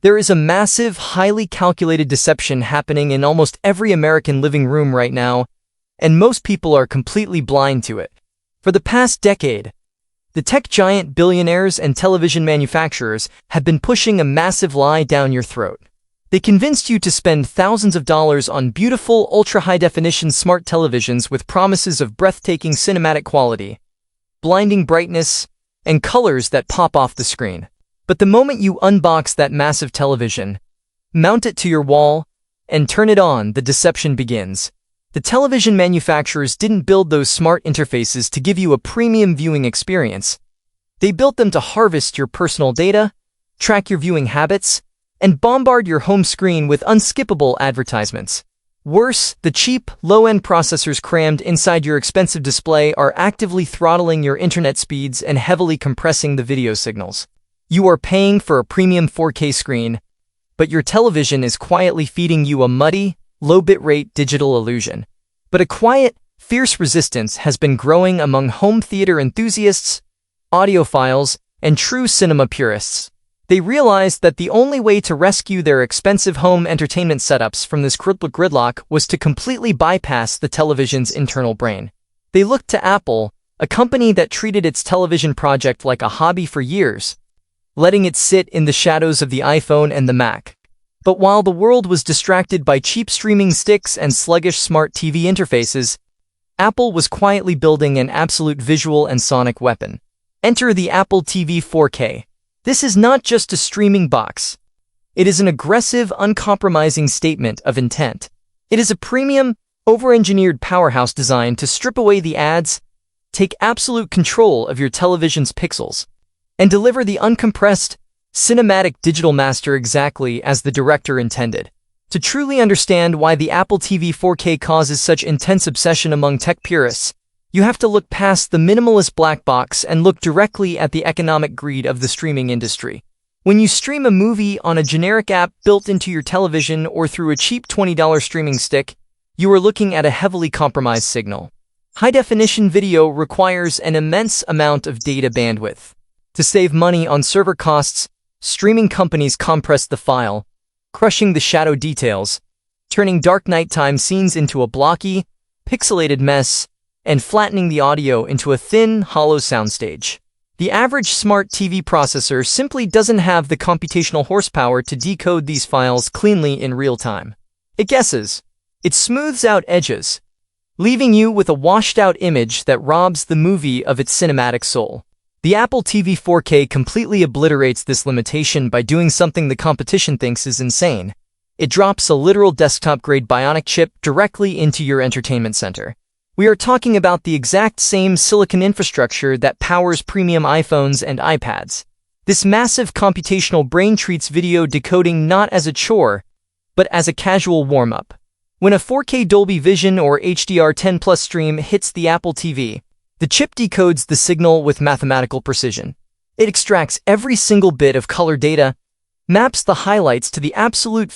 There is a massive, highly calculated deception happening in almost every American living room right now, and most people are completely blind to it. For the past decade, the tech giant, billionaires, and television manufacturers have been pushing a massive lie down your throat. They convinced you to spend thousands of dollars on beautiful, ultra-high-definition smart televisions with promises of breathtaking cinematic quality, blinding brightness, and colors that pop off the screen. But the moment you unbox that massive television, mount it to your wall, and turn it on, the deception begins. The television manufacturers didn't build those smart interfaces to give you a premium viewing experience. They built them to harvest your personal data, track your viewing habits, and bombard your home screen with unskippable advertisements. Worse, the cheap, low-end processors crammed inside your expensive display are actively throttling your internet speeds and heavily compressing the video signals. You are paying for a premium 4K screen, but your television is quietly feeding you a muddy, low bitrate digital illusion. But a quiet, fierce resistance has been growing among home theater enthusiasts, audiophiles, and true cinema purists. They realized that the only way to rescue their expensive home entertainment setups from this gridlock was to completely bypass the television's internal brain. They looked to Apple, a company that treated its television project like a hobby for years, letting it sit in the shadows of the iPhone and the Mac. But while the world was distracted by cheap streaming sticks and sluggish smart TV interfaces, Apple was quietly building an absolute visual and sonic weapon. Enter the Apple TV 4K. This is not just a streaming box. It is an aggressive, uncompromising statement of intent. It is a premium, over-engineered powerhouse designed to strip away the ads, take absolute control of your television's pixels, and deliver the uncompressed, cinematic digital master exactly as the director intended. To truly understand why the Apple TV 4K causes such intense obsession among tech purists, you have to look past the minimalist black box and look directly at the economic greed of the streaming industry. When you stream a movie on a generic app built into your television or through a cheap $20 streaming stick, you are looking at a heavily compromised signal. High-definition video requires an immense amount of data bandwidth. To save money on server costs, streaming companies compress the file, crushing the shadow details, turning dark nighttime scenes into a blocky, pixelated mess, and flattening the audio into a thin, hollow soundstage. The average smart TV processor simply doesn't have the computational horsepower to decode these files cleanly in real time. It guesses. It smooths out edges, leaving you with a washed-out image that robs the movie of its cinematic soul. The Apple TV 4K completely obliterates this limitation by doing something the competition thinks is insane. It drops a literal desktop-grade bionic chip directly into your entertainment center. We are talking about the exact same silicon infrastructure that powers premium iPhones and iPads. This massive computational brain treats video decoding not as a chore, but as a casual warm-up. When a 4K Dolby Vision or HDR10+ stream hits the Apple TV, the chip decodes the signal with mathematical precision. It extracts every single bit of color data, maps the highlights to the absolute